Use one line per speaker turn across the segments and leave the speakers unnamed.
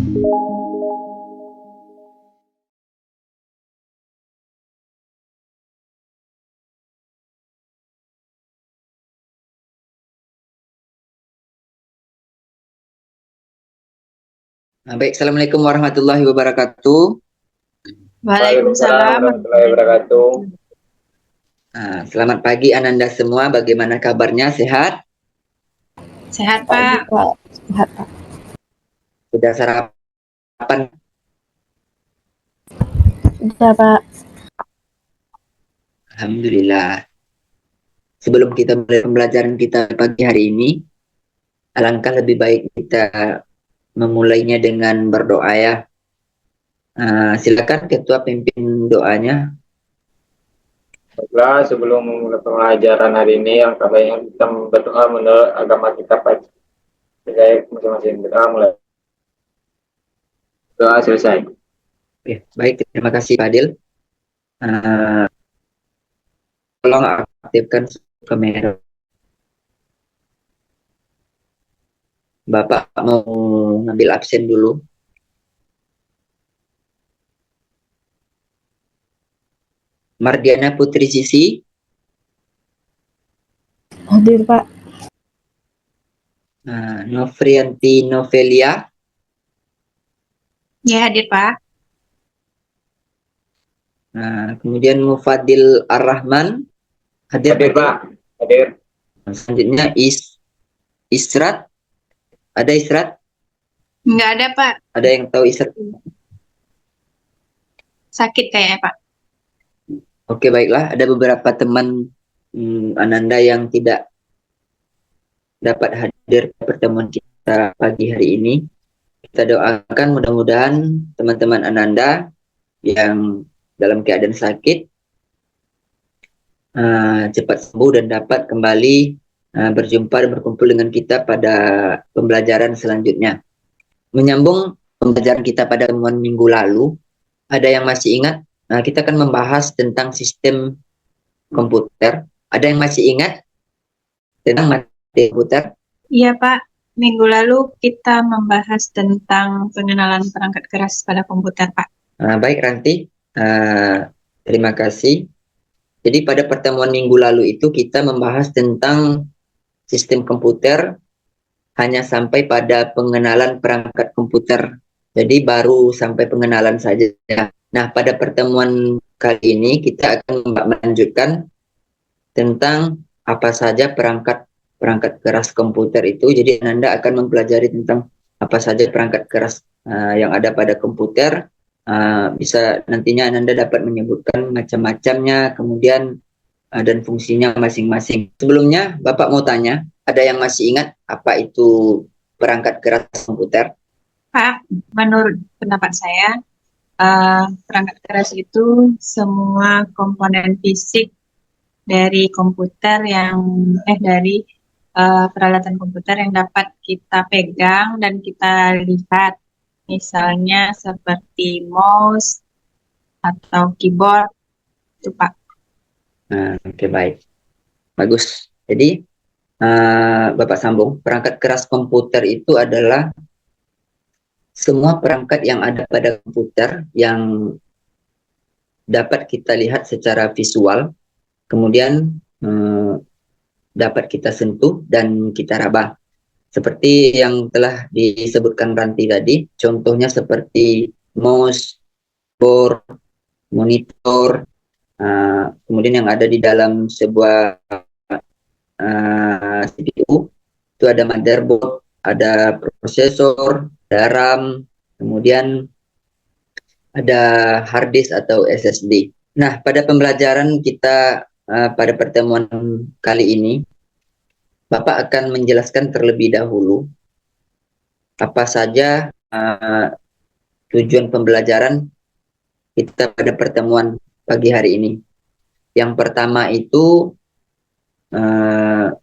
Baik, Assalamualaikum warahmatullahi wabarakatuh.
Waalaikumsalam warahmatullahi wabarakatuh.
Selamat pagi Ananda semua, bagaimana kabarnya? Sehat?
Sehat,
Pagi
Pak.
Pak, sehat Pak.
Sudah sarapan?
Sudah Pak.
Alhamdulillah. Sebelum kita mulai pembelajaran kita pagi hari ini, alangkah lebih baik kita memulainya dengan berdoa ya. Silakan Ketua pimpin doanya.
Baiklah, sebelum memulai pembelajaran hari ini, yang baiknya kita berdoa menurut agama kita, Pak. Baik, masing-masing berdoa mulai. Doa selesai.
Oke, baik, terima kasih Pak Adil. Uh, Tolong aktifkan kamera. Bapak mau ngambil absen dulu. Mardiana Putri Sisi.
Hadir Pak.
Novrianti Novelia.
Ya, hadir, Pak.
Kemudian Mufadil Ar-Rahman. Hadir
Pak. Hadir.
Selanjutnya Israt. Ada Israt?
Nggak ada, Pak.
Ada yang tahu Israt?
Sakit kayaknya, Pak.
Oke, baiklah. Ada beberapa teman Ananda yang tidak dapat hadir ke pertemuan kita pagi hari ini. Kita doakan mudah-mudahan teman-teman Ananda yang dalam keadaan sakit cepat sembuh dan dapat kembali berjumpa dan berkumpul dengan kita pada pembelajaran selanjutnya. Menyambung pembelajaran kita pada pertemuan minggu lalu, ada yang masih ingat? Kita akan membahas tentang sistem komputer. Ada yang masih ingat tentang materi komputer?
Iya, Pak. Minggu lalu kita membahas tentang pengenalan perangkat keras pada komputer, Pak.
Baik, Ranti. Terima kasih. Jadi pada pertemuan minggu lalu itu kita membahas tentang sistem komputer hanya sampai pada pengenalan perangkat komputer. Jadi baru sampai pengenalan saja. Nah, pada pertemuan kali ini kita akan melanjutkan tentang apa saja perangkat keras komputer itu. Jadi Anda akan mempelajari tentang apa saja perangkat keras yang ada pada komputer. Bisa nantinya Anda dapat menyebutkan macam-macamnya, kemudian dan fungsinya masing-masing. Sebelumnya, Bapak mau tanya, ada yang masih ingat apa itu perangkat keras komputer?
Pak, menurut pendapat saya, perangkat keras itu semua komponen fisik dari komputer dari peralatan komputer yang dapat kita pegang dan kita lihat, misalnya seperti mouse atau keyboard, itu Pak.
Oke, baik. Bagus. Jadi, Bapak sambung, perangkat keras komputer itu adalah semua perangkat yang ada pada komputer yang dapat kita lihat secara visual, kemudian dapat kita sentuh dan kita raba. Seperti yang telah disebutkan Ranti tadi, contohnya seperti mouse, keyboard, monitor, kemudian yang ada di dalam sebuah CPU, itu ada motherboard, ada prosesor, ada RAM, kemudian ada hard disk atau SSD. Nah, pada pembelajaran kita pada pertemuan kali ini, Bapak akan menjelaskan terlebih dahulu apa saja tujuan pembelajaran kita pada pertemuan pagi hari ini. Yang pertama itu,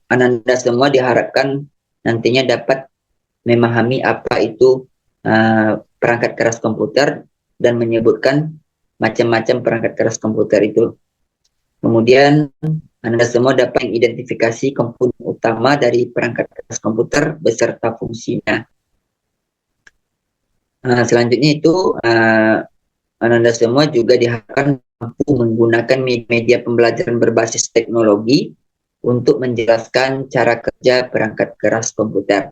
Ananda semua diharapkan nantinya dapat memahami apa itu perangkat keras komputer dan menyebutkan macam-macam perangkat keras komputer itu. Kemudian Anda semua dapat mengidentifikasi komponen utama dari perangkat keras komputer beserta fungsinya. Selanjutnya itu Ananda semua juga diharapkan mampu menggunakan media pembelajaran berbasis teknologi untuk menjelaskan cara kerja perangkat keras komputer.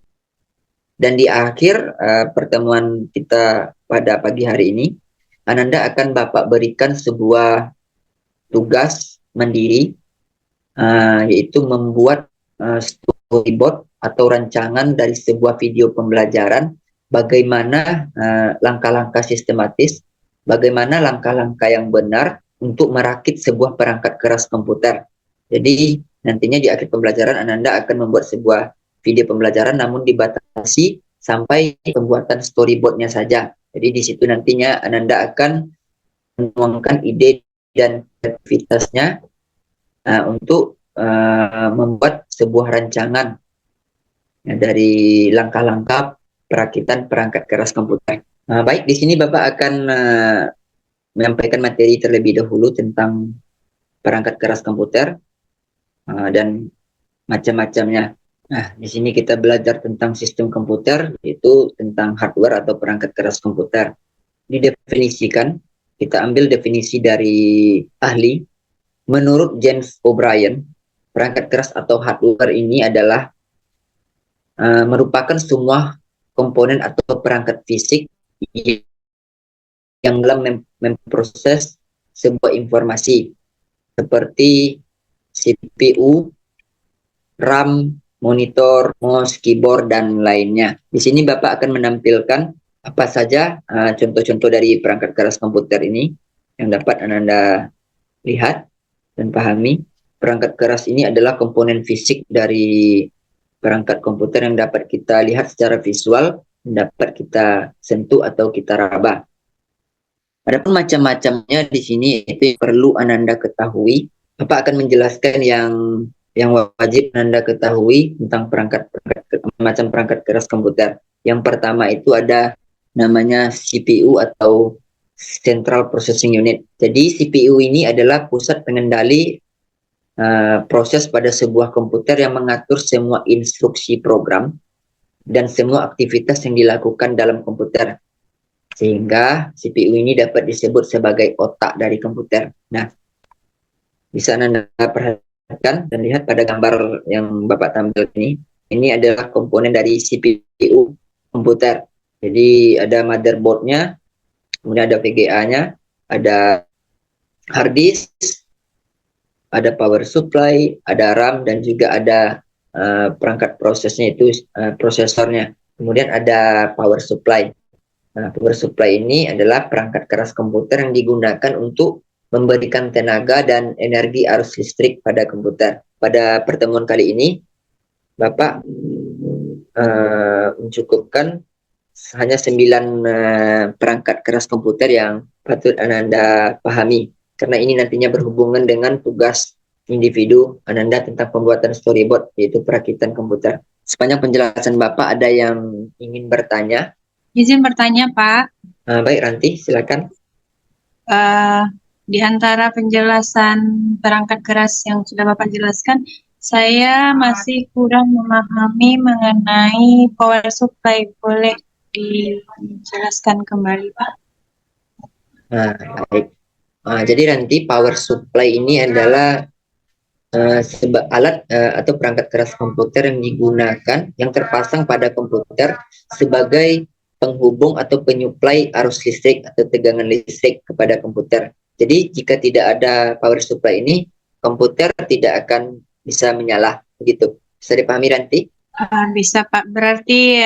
Dan di akhir pertemuan kita pada pagi hari ini, Ananda akan Bapak berikan sebuah tugas mandiri, yaitu membuat storyboard atau rancangan dari sebuah video pembelajaran, bagaimana langkah-langkah sistematis, bagaimana langkah-langkah yang benar untuk merakit sebuah perangkat keras komputer. Jadi nantinya di akhir pembelajaran Ananda akan membuat sebuah video pembelajaran namun dibatasi sampai pembuatan storyboardnya saja. Jadi di situ nantinya Ananda akan menuangkan ide dan kreativitasnya untuk membuat sebuah rancangan dari langkah-langkah perakitan perangkat keras komputer. Baik, di sini Bapak akan menyampaikan materi terlebih dahulu tentang perangkat keras komputer dan macam-macamnya. Nah, di sini kita belajar tentang sistem komputer, yaitu tentang hardware atau perangkat keras komputer. Didefinisikan, kita ambil definisi dari ahli. Menurut James O'Brien, perangkat keras atau hardware ini adalah merupakan semua komponen atau perangkat fisik yang dalam memproses sebuah informasi seperti CPU, RAM, monitor, mouse, keyboard, dan lainnya. Di sini Bapak akan menampilkan apa saja contoh-contoh dari perangkat keras komputer ini yang dapat Anda lihat dan pahami. Perangkat keras ini adalah komponen fisik dari perangkat komputer yang dapat kita lihat secara visual, dapat kita sentuh atau kita raba. Adapun macam-macamnya di sini itu perlu Ananda ketahui. Bapak akan menjelaskan yang wajib Anda ketahui tentang macam perangkat keras komputer. Yang pertama itu ada namanya CPU atau Central Processing Unit. Jadi CPU ini adalah pusat pengendali proses pada sebuah komputer yang mengatur semua instruksi program dan semua aktivitas yang dilakukan dalam komputer. Sehingga CPU ini dapat disebut sebagai otak dari komputer. Nah, bisa Anda perhatikan dan lihat pada gambar yang Bapak tampil ini. Ini adalah komponen dari CPU komputer. Jadi ada motherboard-nya, kemudian ada VGA-nya, ada hard disk, ada power supply, ada RAM, dan juga ada perangkat prosesnya itu prosesornya. Kemudian ada power supply. Nah, power supply ini adalah perangkat keras komputer yang digunakan untuk memberikan tenaga dan energi arus listrik pada komputer. Pada pertemuan kali ini, Bapak mencukupkan hanya 9 perangkat keras komputer yang patut Ananda pahami. Karena ini nantinya berhubungan dengan tugas individu Ananda tentang pembuatan storyboard, yaitu perakitan komputer. Sepanjang penjelasan Bapak, ada yang ingin bertanya?
Izin bertanya, Pak.
Baik, Ranti, silakan.
Di antara penjelasan perangkat keras yang sudah Bapak jelaskan, saya masih kurang memahami mengenai power supply. Boleh dijelaskan kembali, Pak?
Baik. Jadi Ranti, power supply ini adalah alat atau perangkat keras komputer yang digunakan, yang terpasang pada komputer sebagai penghubung atau penyuplai arus listrik atau tegangan listrik kepada komputer. Jadi jika tidak ada power supply ini, komputer tidak akan bisa menyala. Begitu. Bisa dipahami, Ranti?
Bisa, Pak. Berarti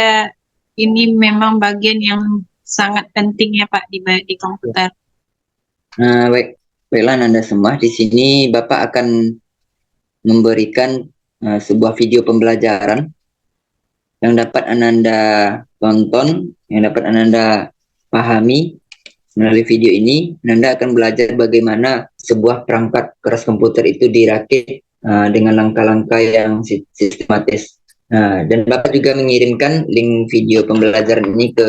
ini memang bagian yang sangat penting ya, Pak, di komputer.
Baiklah Anda semua. Di sini Bapak akan memberikan sebuah video pembelajaran yang dapat Ananda tonton, yang dapat Ananda pahami. Melalui video ini, Ananda akan belajar bagaimana sebuah perangkat keras komputer itu dirakit dengan langkah-langkah yang sistematis. Dan Bapak juga mengirimkan link video pembelajaran ini ke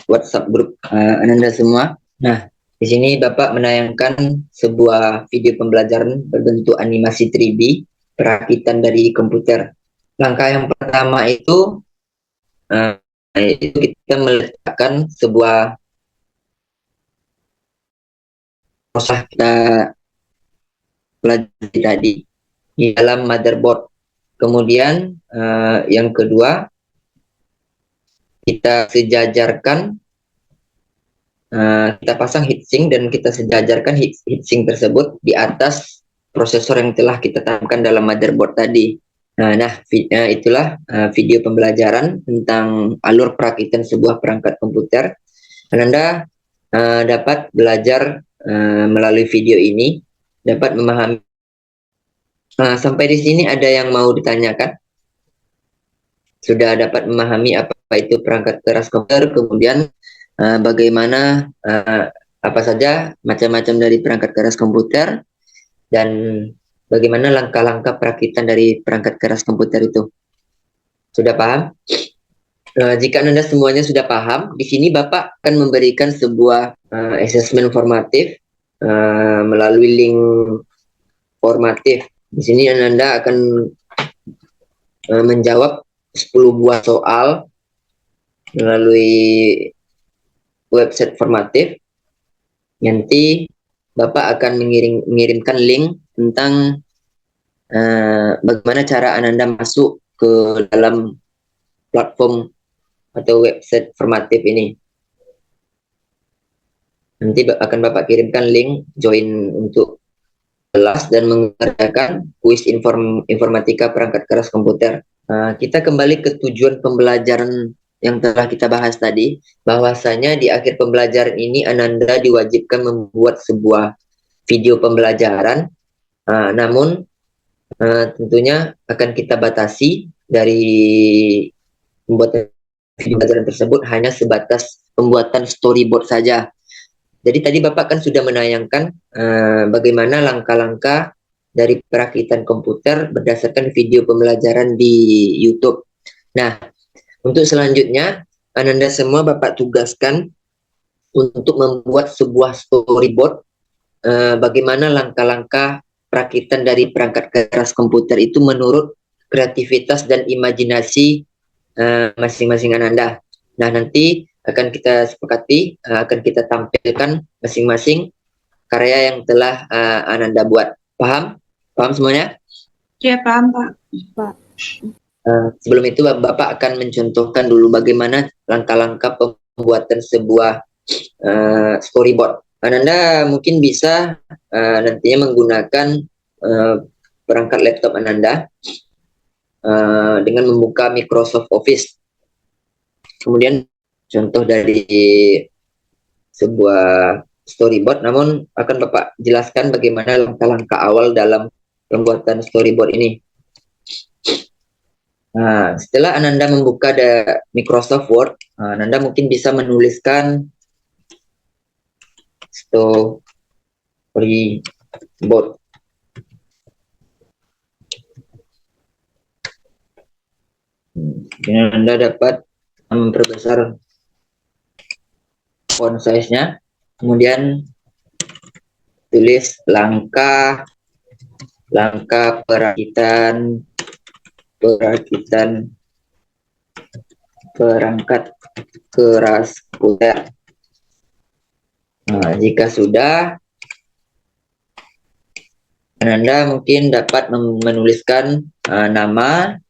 WhatsApp grup Ananda semua. Nah, di sini Bapak menayangkan sebuah video pembelajaran berbentuk animasi 3D perakitan dari komputer. Langkah yang pertama itu kita meletakkan meletakkan sebuah proses kita pelajari tadi di dalam motherboard. Kemudian yang kedua, kita sejajarkan, kita pasang heatsink dan kita sejajarkan heatsink tersebut di atas prosesor yang telah kita tanamkan dalam motherboard tadi. Itulah video pembelajaran tentang alur perakitan sebuah perangkat komputer. Anda dapat belajar melalui video ini, dapat memahami. Sampai di sini ada yang mau ditanyakan? Sudah dapat memahami apa itu perangkat keras komputer, kemudian bagaimana apa saja macam-macam dari perangkat keras komputer, dan bagaimana langkah-langkah perakitan dari perangkat keras komputer itu. Sudah paham? Jika Anda semuanya sudah paham, di sini Bapak akan memberikan sebuah asesmen formatif melalui link formatif. Di sini Anda akan menjawab 10 buah soal melalui website formatif. Nanti Bapak akan mengirimkan link tentang bagaimana cara Ananda masuk ke dalam platform atau website formatif ini. Nanti akan Bapak kirimkan link join untuk kelas dan mengerjakan kuis informatika perangkat keras komputer. Kita kembali ke tujuan pembelajaran yang telah kita bahas tadi, bahwasanya di akhir pembelajaran ini Ananda diwajibkan membuat sebuah video pembelajaran, namun tentunya akan kita batasi dari membuat video pembelajaran tersebut hanya sebatas pembuatan storyboard saja. Jadi tadi Bapak kan sudah menayangkan bagaimana langkah-langkah dari perakitan komputer berdasarkan video pembelajaran di YouTube. Nah, untuk selanjutnya, Ananda semua Bapak tugaskan untuk membuat sebuah storyboard bagaimana langkah-langkah perakitan dari perangkat keras komputer itu menurut kreativitas dan imajinasi masing-masing Ananda. Nah, nanti akan kita sepakati, akan kita tampilkan masing-masing karya yang telah Ananda buat. Paham? Paham semuanya?
Ya, paham, Pak.
Sebelum itu Bapak akan mencontohkan dulu bagaimana langkah-langkah pembuatan sebuah storyboard. Ananda mungkin bisa nantinya menggunakan perangkat laptop Ananda dengan membuka Microsoft Office. Kemudian contoh dari sebuah storyboard, namun akan Bapak jelaskan bagaimana langkah-langkah awal dalam pembuatan storyboard ini. Setelah Ananda membuka Microsoft Word, Ananda mungkin bisa menuliskan storyboard. Dengan Anda dapat memperbesar font size-nya, kemudian tulis langkah perakitan perangkat keras komputer. Jika sudah, Anda mungkin dapat menuliskan nama,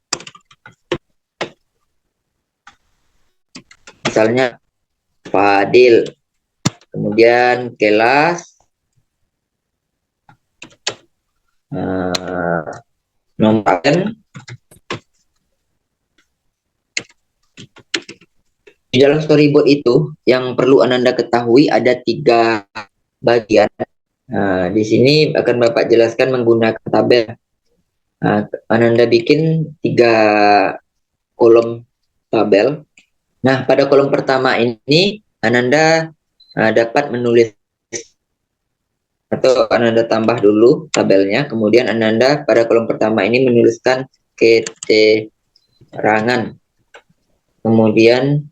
misalnya Fadil, kemudian kelas, nomor di dalam storyboard itu yang perlu Ananda ketahui ada 3 bagian. Di sini akan Bapak jelaskan menggunakan tabel. Ananda bikin 3 kolom tabel. Nah, pada kolom pertama ini Ananda dapat menulis atau Ananda tambah dulu tabelnya, kemudian Ananda pada kolom pertama ini menuliskan keterangan, kemudian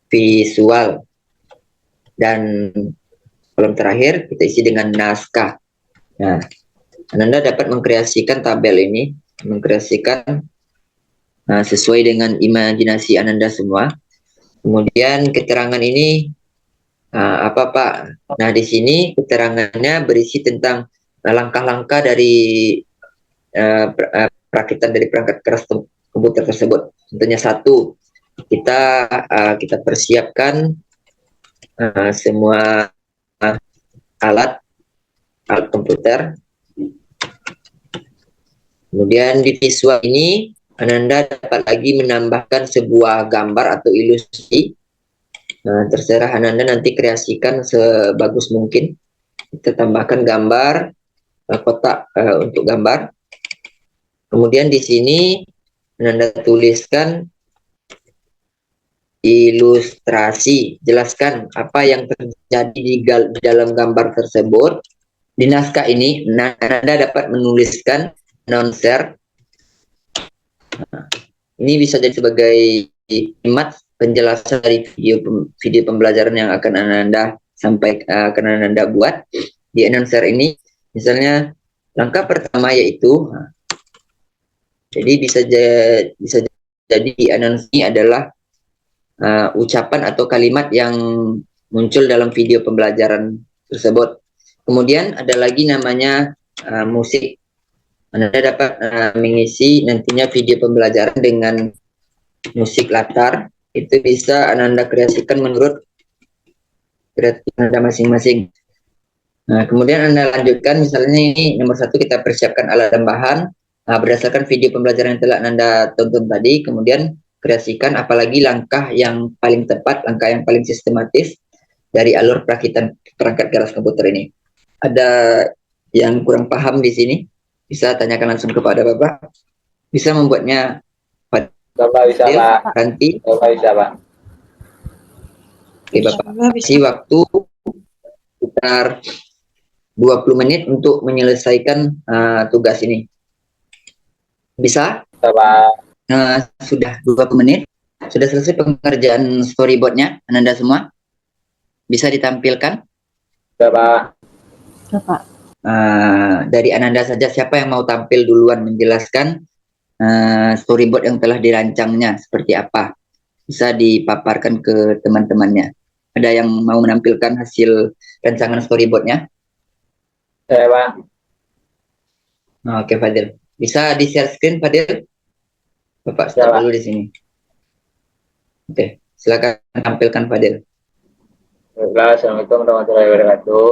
visual, dan kolom terakhir kita isi dengan naskah. Nah, Ananda dapat mengkreasikan tabel ini, mengkreasikan sesuai dengan imajinasi Ananda semua. Kemudian keterangan ini apa Pak? Nah, di sini keterangannya berisi tentang langkah-langkah dari perakitan dari perangkat keras komputer tersebut. Tentunya satu, kita persiapkan semua alat komputer. Kemudian di visual ini Ananda dapat lagi menambahkan sebuah gambar atau ilustrasi. Terserah Ananda nanti kreasikan sebagus mungkin. Kita tambahkan gambar, kotak untuk gambar. Kemudian di sini Ananda tuliskan ilustrasi, jelaskan apa yang terjadi di dalam gambar tersebut. Di naskah ini Anda dapat menuliskan announcer. Ini bisa jadi sebagai kalimat penjelasan dari video pembelajaran yang akan Anda buat di announcer ini. Misalnya langkah pertama yaitu, jadi bisa jadi di announcer ini adalah ucapan atau kalimat yang muncul dalam video pembelajaran tersebut. Kemudian ada lagi namanya musik. Anda dapat mengisi nantinya video pembelajaran dengan musik latar. Itu bisa Anda kreasikan menurut kreatif Anda masing-masing. Nah, kemudian Anda lanjutkan, misalnya ini nomor 1 kita persiapkan alat dan bahan berdasarkan video pembelajaran yang telah Anda tonton tadi. Kemudian kreasikan apalagi langkah yang paling tepat, langkah yang paling sistematis dari alur perakitan perangkat keras komputer ini. Ada yang kurang paham di sini? Bisa tanyakan langsung kepada Bapak. Bisa membuatnya
Bapak bisa Pak.
nanti.
Bapak bisa Pak.
Oke Bapak. Kasih waktu sekitar 20 menit untuk menyelesaikan tugas ini. Bisa?
Bapak.
Sudah 20 menit. Sudah selesai pengerjaan storyboardnya, Ananda semua? Bisa ditampilkan?
Bapak.
Bapak.
Dari Ananda saja, siapa yang mau tampil duluan menjelaskan storyboard yang telah dirancangnya seperti apa? Bisa dipaparkan ke teman-temannya. Ada yang mau menampilkan hasil rancangan storyboardnya?
Saya Pak.
Oke Fadil. Bisa di share screen Fadil? Bapak stop dulu di sini. Oke, silakan tampilkan Fadil.
Assalamualaikum warahmatullahi wabarakatuh.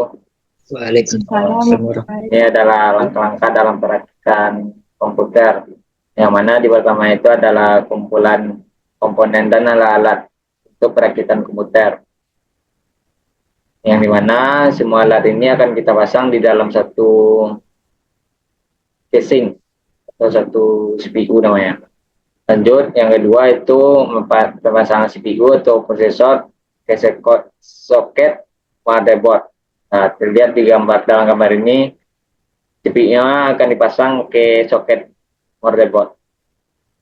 Waalaikumsalam.
Ini adalah langkah-langkah dalam perakitan komputer. Yang mana di pertama itu adalah kumpulan komponen dan alat-alat untuk perakitan komputer. Yang dimana semua alat ini akan kita pasang di dalam satu casing atau satu CPU namanya. Lanjut, yang kedua itu pemasangan CPU atau prosesor ke soket motherboard. Nah, terlihat di dalam gambar ini, CPU-nya akan dipasang ke soket motherboard.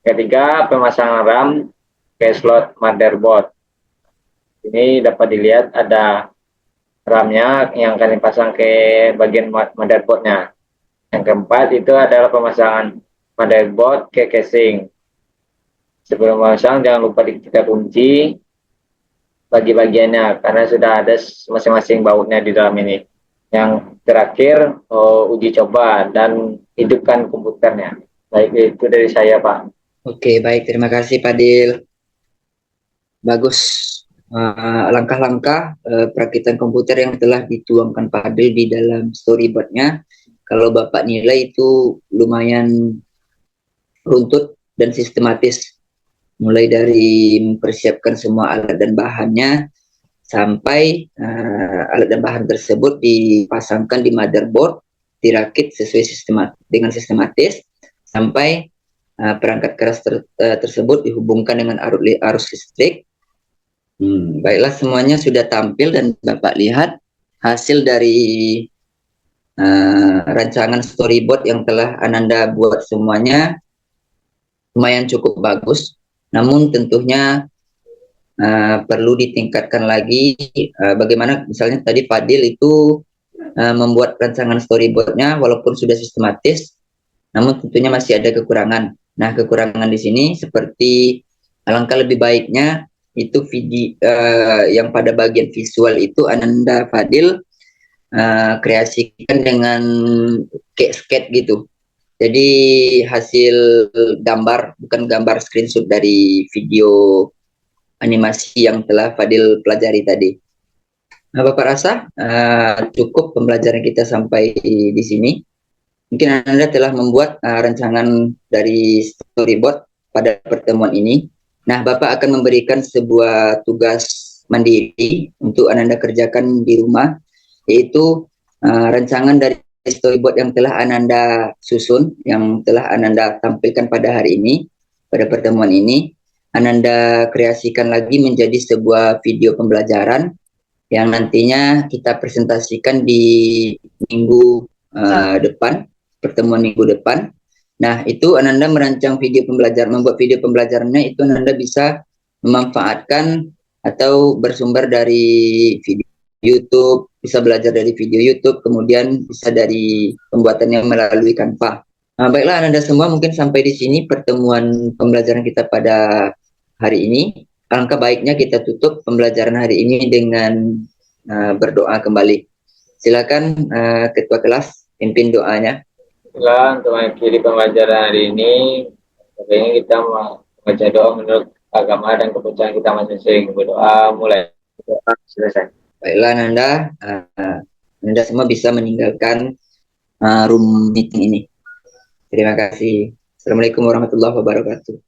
Ketiga, pemasangan RAM ke slot motherboard. Ini dapat dilihat ada RAM-nya yang akan dipasang ke bagian motherboard-nya. Yang keempat itu adalah pemasangan motherboard ke casing. Sebelum memasang, jangan lupa kita kunci bagi-bagiannya karena sudah ada masing-masing bautnya di dalam ini. Yang terakhir uji coba dan hidupkan komputernya. Baik, itu dari saya Pak.
Oke, baik, terima kasih Fadil. Bagus langkah-langkah perakitan komputer yang telah dituangkan Fadil di dalam storyboardnya. Kalau Bapak nilai itu lumayan runtut dan sistematis. Mulai dari mempersiapkan semua alat dan bahannya sampai alat dan bahan tersebut dipasangkan di motherboard, dirakit sesuai dengan sistematis sampai perangkat keras tersebut dihubungkan dengan arus listrik. Baiklah, semuanya sudah tampil dan Bapak lihat hasil dari rancangan storyboard yang telah Ananda buat semuanya lumayan cukup bagus. Namun tentunya perlu ditingkatkan lagi bagaimana misalnya tadi Fadil itu membuat rancangan storyboardnya walaupun sudah sistematis, namun tentunya masih ada kekurangan. Nah, kekurangan di sini seperti alangkah lebih baiknya itu video yang pada bagian visual itu Ananda Fadil kreasikan dengan sketch gitu. Jadi hasil gambar, bukan gambar screenshot dari video animasi yang telah Fadil pelajari tadi. Nah, Bapak rasa cukup pembelajaran kita sampai di sini. Mungkin Anda telah membuat rancangan dari storyboard pada pertemuan ini. Nah, Bapak akan memberikan sebuah tugas mandiri untuk Anda kerjakan di rumah, yaitu rancangan dari storyboard yang telah Anda susun, yang telah Anda tampilkan pada hari ini, pada pertemuan ini. Anda kreasikan lagi menjadi sebuah video pembelajaran yang nantinya kita presentasikan di minggu depan, pertemuan minggu depan. Nah, itu Ananda merancang video pembelajaran, membuat video pembelajarannya itu Ananda bisa memanfaatkan atau bersumber dari video YouTube, bisa belajar dari video YouTube, kemudian bisa dari pembuatannya melalui Canva. Nah, baiklah Ananda semua, mungkin sampai di sini pertemuan pembelajaran kita pada hari ini. Alangkah baiknya kita tutup pembelajaran hari ini dengan berdoa kembali. Silakan Ketua Kelas pimpin doanya.
Setelah untuk mengakhiri pembelajaran hari ini, tentunya kita membaca doa menurut agama dan kepercayaan kita masing-masing. Berdoa mulai. Doa selesai.
Baiklah Anda semua bisa meninggalkan room meeting ini. Terima kasih. Assalamualaikum warahmatullahi wabarakatuh.